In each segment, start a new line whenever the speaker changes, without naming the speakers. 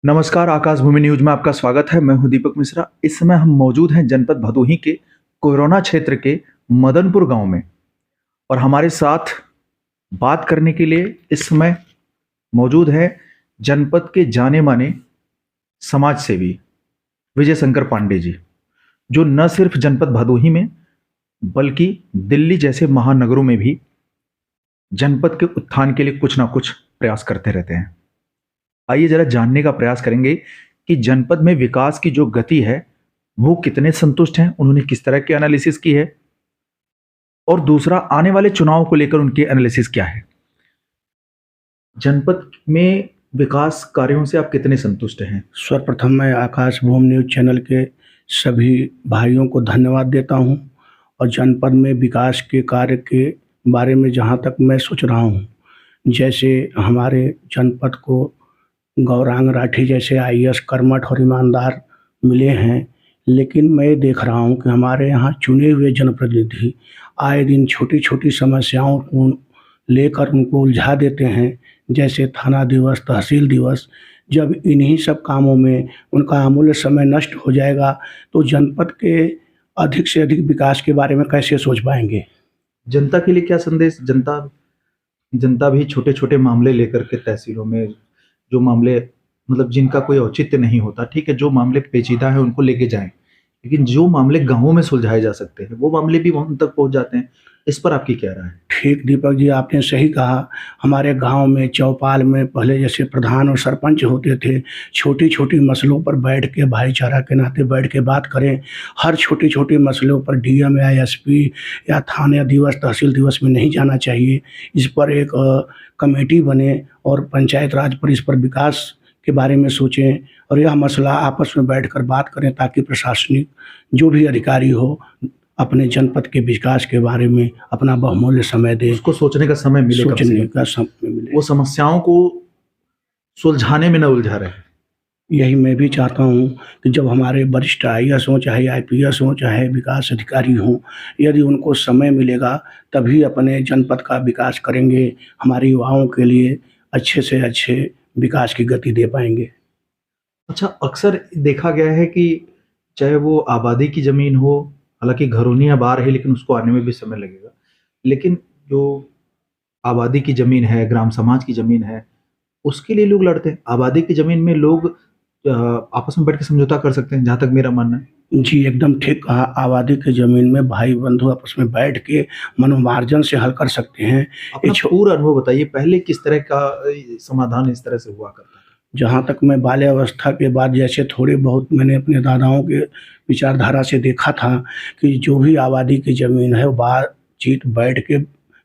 नमस्कार, आकाश भूमि न्यूज में आपका स्वागत है। मैं हूं दीपक मिश्रा। इस समय हम मौजूद हैं जनपद भदोही के कोरोना क्षेत्र के मदनपुर गांव में और हमारे साथ बात करने के लिए इस समय मौजूद है जनपद के जाने माने समाज सेवी विजय शंकर पांडे जी, जो न सिर्फ जनपद भदोही में बल्कि दिल्ली जैसे महानगरों में भी जनपद के उत्थान के लिए कुछ ना कुछ प्रयास करते रहते हैं। आइए जरा जानने का प्रयास करेंगे कि जनपद में विकास की जो गति है वो कितने संतुष्ट हैं, उन्होंने किस तरह की एनालिसिस की है और दूसरा आने वाले चुनाव को लेकर उनकी एनालिसिस क्या है। जनपद में विकास कार्यों से आप कितने संतुष्ट हैं?
सर्वप्रथम मैं आकाश भूमि न्यूज चैनल के सभी भाइयों को धन्यवाद देता हूं और जनपद में विकास के कार्य के बारे में जहां तक मैं सोच रहा हूं, जैसे हमारे जनपद को गौरांग राठी जैसे आईएएस कर्मठ और ईमानदार मिले हैं, लेकिन मैं देख रहा हूं कि हमारे यहाँ चुने हुए जनप्रतिनिधि आए दिन छोटी छोटी समस्याओं को लेकर उनको उलझा देते हैं, जैसे थाना दिवस, तहसील दिवस। जब इन्हीं सब कामों में उनका अमूल्य समय नष्ट हो जाएगा तो जनपद के अधिक से अधिक विकास के बारे में कैसे सोच पाएंगे।
जनता के लिए क्या संदेश? जनता जनता भी छोटे छोटे मामले लेकर के तहसीलों में, जो मामले मतलब जिनका कोई औचित्य नहीं होता, ठीक है, जो मामले पेचीदा है उनको लेके जाएं, लेकिन जो मामले गांवों में सुलझाए जा सकते हैं वो मामले भी वहां तक पहुंच जाते हैं। इस पर आपकी क्या राय है?
ठीक दीपक जी, आपने सही कहा। हमारे गांव में चौपाल में पहले जैसे प्रधान और सरपंच होते थे, छोटी छोटी मसलों पर बैठ के भाईचारा के नाते बैठ के बात करें। हर छोटी छोटी मसलों पर डीएम या एसपी या थाना दिवस, तहसील दिवस में नहीं जाना चाहिए। इस पर एक कमेटी बने और पंचायत राज पर इस पर विकास के बारे में सोचें और यह मसला आपस में बैठकर बात करें, ताकि प्रशासनिक जो भी अधिकारी हो अपने जनपद के विकास के बारे में अपना बहुमूल्य समय दे,
उसको सोचने का समय मिले,
सोचने का समय मिले,
वो समस्याओं को सुलझाने में न उलझा रहे।
यही मैं भी चाहता हूं कि जब हमारे वरिष्ठ आईएएस हों, चाहे आईपीएस हों, चाहे विकास अधिकारी हों, यदि उनको समय मिलेगा तभी अपने जनपद का विकास करेंगे, हमारे युवाओं के लिए अच्छे से अच्छे विकास की गति दे पाएंगे।
अच्छा, अक्सर देखा गया है कि चाहे वो आबादी की ज़मीन हो, हालाँकि घरूनी अब आ रही, लेकिन उसको आने में भी समय लगेगा। लेकिन जो आबादी की ज़मीन है, ग्राम समाज की ज़मीन है, उसके लिए लोग लड़ते हैं। आबादी की ज़मीन में लोग आपस में बैठ के समझौता कर सकते हैं, जहाँ तक मेरा मानना है।
जी, एकदम ठीक कहा। आबादी की ज़मीन में भाई बंधु आपस में बैठ के मनोमार्जन से हल कर सकते हैं।
अपना पूरा अनुभव बताइए, पहले किस तरह का समाधान इस तरह से हुआ करता था?
जहाँ तक मैं बाल्यावस्था के बाद जैसे थोड़े बहुत मैंने अपने दादाओं के विचारधारा से देखा था कि जो भी आबादी की ज़मीन है वो बातचीत बैठ के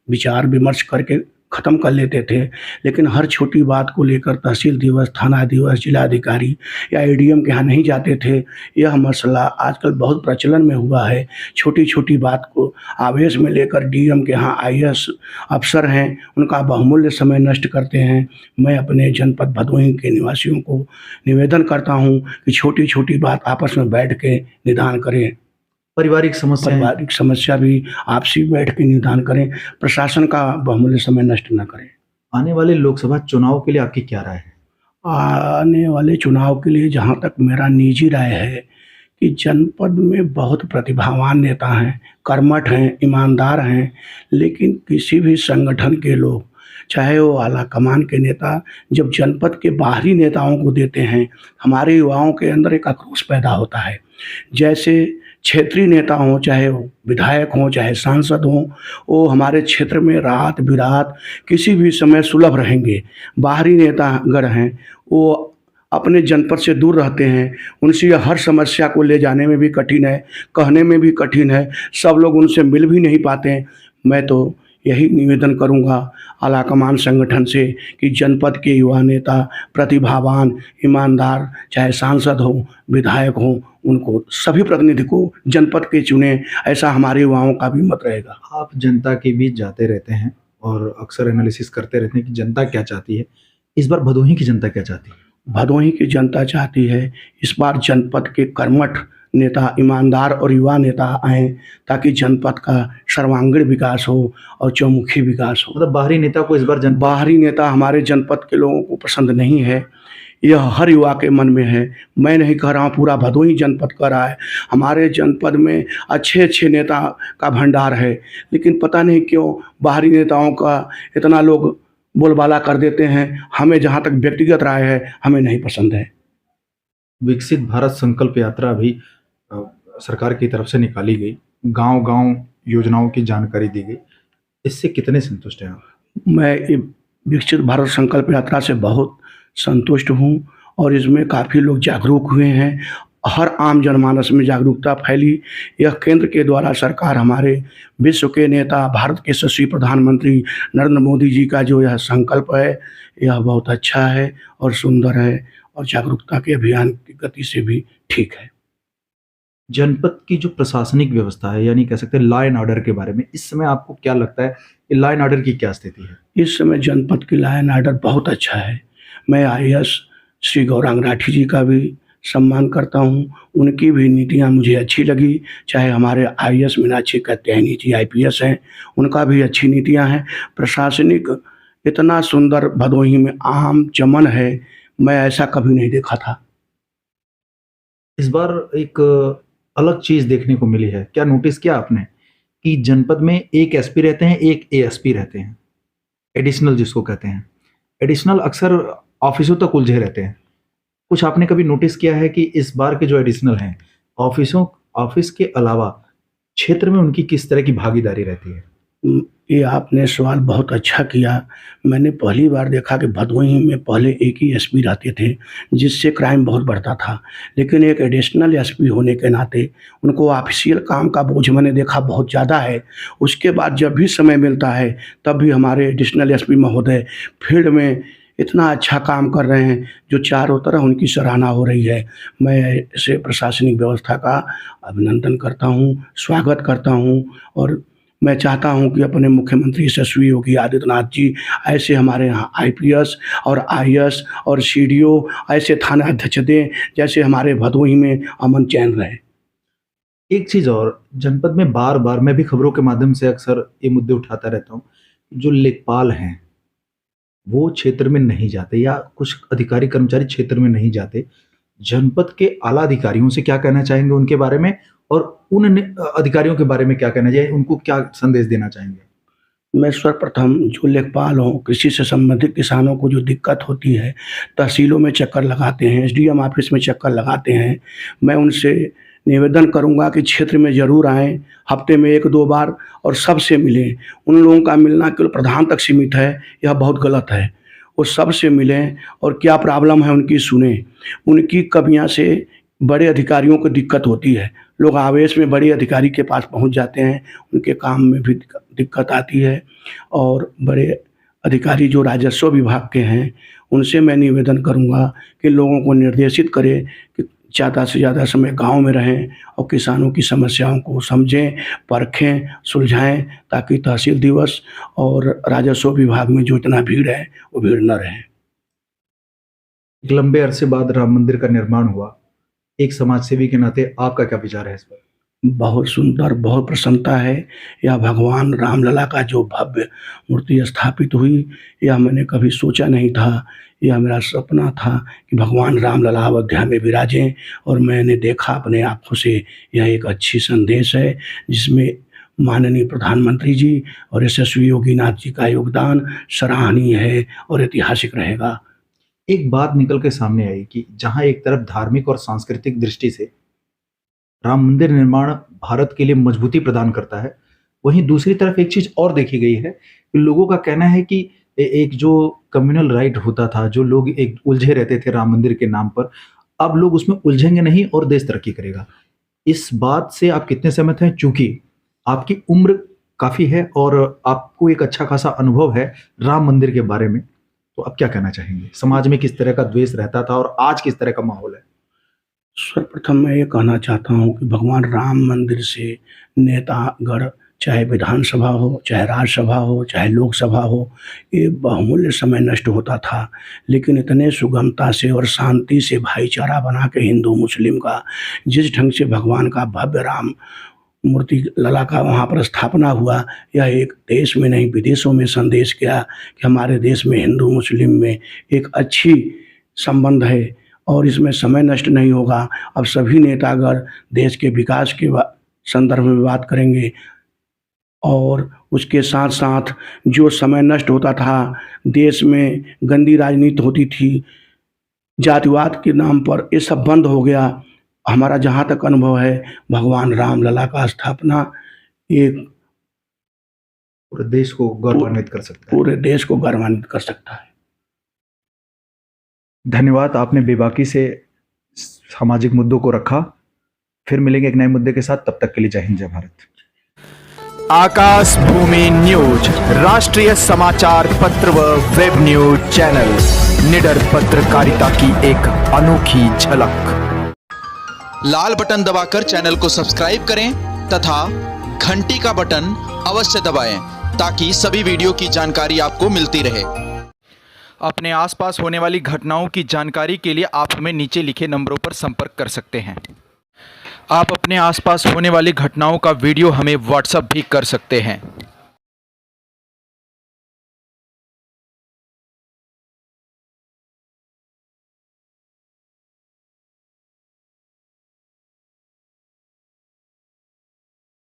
विचार विमर्श करके ख़त्म कर लेते थे, लेकिन हर छोटी बात को लेकर तहसील दिवस, थाना दिवस, जिलाधिकारी या एडीएम के यहाँ नहीं जाते थे। यह मसला आजकल बहुत प्रचलन में हुआ है। छोटी छोटी बात को आवेश में लेकर डीएम के यहाँ आईएएस अफसर हैं, उनका बहुमूल्य समय नष्ट करते हैं। मैं अपने जनपद भदोही के निवासियों को निवेदन करता हूँ कि छोटी छोटी बात आपस में बैठ के निदान करें।
पारिवारिक
समस्या भी आपसी बैठ के निदान करें, प्रशासन का बहुमूल्य समय नष्ट न करें।
आने वाले लोकसभा चुनाव के लिए आपकी क्या राय है?
आने वाले चुनाव के लिए जहाँ तक मेरा निजी राय है कि जनपद में बहुत प्रतिभावान नेता हैं, कर्मठ हैं, ईमानदार हैं, लेकिन किसी भी संगठन के लोग, चाहे वो आला कमान के नेता, जब जनपद के बाहरी नेताओं को देते हैं, हमारे युवाओं के अंदर एक आक्रोश पैदा होता है। जैसे क्षेत्रीय नेता हों, चाहे वो विधायक हों, चाहे सांसद हों, वो हमारे क्षेत्र में रात बिरात किसी भी समय सुलभ रहेंगे। बाहरी नेता अगर हैं, वो अपने जनपद से दूर रहते हैं, उनसे हर समस्या को ले जाने में भी कठिन है, कहने में भी कठिन है, सब लोग उनसे मिल भी नहीं पाते हैं। मैं तो यही निवेदन करूंगा आलाकमान संगठन से कि जनपद के युवा नेता प्रतिभावान, ईमानदार, चाहे सांसद हो, विधायक हो, उनको सभी प्रतिनिधि को जनपद के चुने। ऐसा हमारे युवाओं का भी मत रहेगा।
आप जनता के बीच जाते रहते हैं और अक्सर एनालिसिस करते रहते हैं कि जनता क्या चाहती है। इस बार भदोही की जनता क्या चाहती है?
भदोही की जनता चाहती है इस बार जनपद के कर्मठ नेता, ईमानदार और युवा नेता आएँ, ताकि जनपद का सर्वांगीण विकास हो और चौमुखी विकास हो।
मतलब बाहरी नेता को इस बार
बाहरी नेता हमारे जनपद के लोगों को पसंद नहीं है। यह हर युवा के मन में है। मैं नहीं कह रहा हूँ, पूरा भदोही जनपद कह रहा है। हमारे जनपद में अच्छे-अच्छे नेता का भंडार है, लेकिन पता नहीं क्यों बाहरी नेताओं का इतना लोग बोलबाला कर देते हैं। हमें जहाँ तक व्यक्तिगत राय है, हमें नहीं पसंद है।
विकसित भारत संकल्प यात्रा अभी अ, सरकार की तरफ से निकाली गई, गांव-गांव योजनाओं की जानकारी दी गई। इससे कितने संतुष्ट हैं आप?
मैं ये विकसित भारत संकल्प यात्रा से बहुत संतुष्ट हूँ और इसमें काफ़ी लोग जागरूक हुए हैं। हर आम जनमानस में जागरूकता फैली। यह केंद्र के द्वारा सरकार, हमारे विश्व के नेता, भारत के यशस्वी प्रधानमंत्री नरेंद्र मोदी जी का जो यह संकल्प है, यह बहुत अच्छा है और सुंदर है और जागरूकता के अभियान की गति से भी ठीक है।
जनपद की जो प्रशासनिक व्यवस्था है, यानी कह सकते हैं लॉ एंड ऑर्डर के बारे में, इस समय आपको क्या लगता है कि लॉ एंड ऑर्डर की क्या स्थिति है?
इस समय जनपद की लॉ एंड ऑर्डर बहुत अच्छा है। मैं आईएएस श्री गौरांग राठी जी का भी सम्मान करता हूँ। उनकी भी नीतियाँ मुझे अच्छी लगी। चाहे हमारे आईएएस मीनाक्षी कात्यायनी जी आईपीएस हैं, उनका भी अच्छी नीतियाँ हैं। प्रशासनिक इतना सुंदर भदोही में आम चमन है, मैं ऐसा कभी नहीं देखा था।
इस बार एक अलग चीज़ देखने को मिली है। क्या नोटिस किया आपने कि जनपद में एक एसपी रहते हैं, एक एएसपी रहते हैं, एडिशनल जिसको कहते हैं। एडिशनल अक्सर ऑफिसों तक उलझे रहते हैं। कुछ आपने कभी नोटिस किया है कि इस बार के जो एडिशनल हैं, ऑफिस के अलावा क्षेत्र में उनकी किस तरह की भागीदारी रहती है?
ये आपने सवाल बहुत अच्छा किया। मैंने पहली बार देखा कि भदोही में पहले एक ही एसपी रहते थे, जिससे क्राइम बहुत बढ़ता था। लेकिन एक एडिशनल एसपी होने के नाते उनको ऑफिशियल काम का बोझ मैंने देखा बहुत ज़्यादा है। उसके बाद जब भी समय मिलता है, तब भी हमारे एडिशनल एसपी महोदय फील्ड में इतना अच्छा काम कर रहे हैं, जो चारों तरफ उनकी सराहना हो रही है। मैं ऐसे प्रशासनिक व्यवस्था का अभिनंदन करता हूँ, स्वागत करता हूँ और मैं चाहता हूँ कि अपने मुख्यमंत्री यशस्वी योगी आदित्यनाथ जी ऐसे हमारे यहाँ आईपीएस और आईएएस और सीडीओ ऐसे थानाध्यक्ष दें, जैसे हमारे भदोही में अमन चैन रहे।
एक चीज़ और, जनपद में बार-बार मैं भी खबरों के माध्यम से अक्सर ये मुद्दे उठाता रहता हूँ, जो लेखपाल हैं, वो क्षेत्र में नहीं जाते या कुछ अधिकारी कर्मचारी क्षेत्र में नहीं जाते। जनपद के आला अधिकारियों से क्या कहना चाहेंगे उनके बारे में, और उन अधिकारियों के बारे में क्या कहना चाहिए, उनको क्या संदेश देना चाहेंगे?
मैं सर्वप्रथम जो लेखपाल हों, कृषि से संबंधित किसानों को जो दिक्कत होती है, तहसीलों में चक्कर लगाते हैं, एसडीएम ऑफिस में चक्कर लगाते हैं, मैं उनसे निवेदन करूंगा कि क्षेत्र में ज़रूर आएँ, हफ्ते में 1-2 बार और सबसे मिलें। उन लोगों का मिलना केवल प्रधान तक सीमित है, यह बहुत गलत है। वो सबसे मिलें और क्या प्रॉब्लम है उनकी सुनें। उनकी कमियां से बड़े अधिकारियों को दिक्कत होती है। लोग आवेश में बड़े अधिकारी के पास पहुंच जाते हैं, उनके काम में भी दिक्कत आती है। और बड़े अधिकारी जो राजस्व विभाग के हैं, उनसे मैं निवेदन करूंगा कि लोगों को निर्देशित करें कि ज़्यादा से ज़्यादा समय गांव में रहें और किसानों की समस्याओं को समझें, परखें, सुलझाएं, ताकि तहसील दिवस और राजस्व विभाग में जो इतना भीड़ है, वो भीड़ न रहे।
एक लंबे अरसे बाद राम मंदिर का निर्माण हुआ। एक समाजसेवी के नाते आपका क्या विचार है इस पर?
बहुत सुंदर, बहुत प्रसन्नता है। यह भगवान रामलला का जो भव्य मूर्ति स्थापित हुई, यह मैंने कभी सोचा नहीं था। यह मेरा सपना था कि भगवान रामलला अयोध्या में विराजें, और मैंने देखा अपने आँखों से। यह एक अच्छी संदेश है, जिसमें माननीय प्रधानमंत्री जी और यशस्वी योगीनाथ जी का योगदान सराहनीय है और ऐतिहासिक रहेगा।
एक बात निकल के सामने आई कि जहां एक तरफ धार्मिक और सांस्कृतिक दृष्टि से राम मंदिर निर्माण भारत के लिए मजबूती प्रदान करता है, वहीं दूसरी तरफ एक चीज और देखी गई है कि लोगों का कहना है कि एक जो कम्युनल राइट होता था, जो लोग एक उलझे रहते थे राम मंदिर के नाम पर, अब लोग उसमें उलझेंगे नहीं और देश तरक्की करेगा। इस बात से आप कितने सहमत हैं? चूंकि आपकी उम्र काफी है और आपको एक अच्छा खासा अनुभव है राम मंदिर के बारे में, तो आप क्या कहना चाहेंगे? समाज में किस तरह का द्वेष रहता था और आज किस तरह का माहौल है?
सर्वप्रथम मैं ये कहना चाहता हूँ कि भगवान राम मंदिर से नेतागण, चाहे विधानसभा हो, चाहे राज्यसभा हो, चाहे लोकसभा हो, ये बहुमूल्य समय नष्ट होता था। लेकिन इतने सुगमता से और शांति से भाईचारा बना के हिंदू मुस्लिम का, जिस ढंग से भगवान का भव्य राम मूर्ति लला का वहाँ पर स्थापना हुआ, यह एक देश में नहीं विदेशों में संदेश गया कि हमारे देश में हिंदू मुस्लिम में एक अच्छी संबंध है और इसमें समय नष्ट नहीं होगा। अब सभी नेता अगर देश के विकास के संदर्भ में बात करेंगे और उसके साथ साथ जो समय नष्ट होता था, देश में गंदी राजनीति होती थी, जातिवाद के नाम पर, ये सब बंद हो गया। हमारा जहाँ तक अनुभव है, भगवान रामलला का स्थापना एक
पूरे देश को गौरवान्वित कर सकता है।
पूरे देश को गौरवान्वित कर सकता है।
धन्यवाद, आपने बेबाकी से सामाजिक मुद्दों को रखा। फिर मिलेंगे एक नए मुद्दे के साथ, तब तक के लिए जय हिंद, जय भारत।
आकाश भूमि न्यूज, राष्ट्रीय समाचार पत्र व वेब न्यूज चैनल, निडर पत्रकारिता की एक अनोखी झलक।
लाल बटन दबाकर चैनल को सब्सक्राइब करें तथा घंटी का बटन अवश्य दबाएं ताकि सभी वीडियो की जानकारी आपको मिलती रहे।
अपने आसपास होने वाली घटनाओं की जानकारी के लिए आप हमें नीचे लिखे नंबरों पर संपर्क कर सकते हैं। आप अपने आसपास होने वाली घटनाओं का वीडियो हमें व्हाट्सएप भी कर सकते हैं।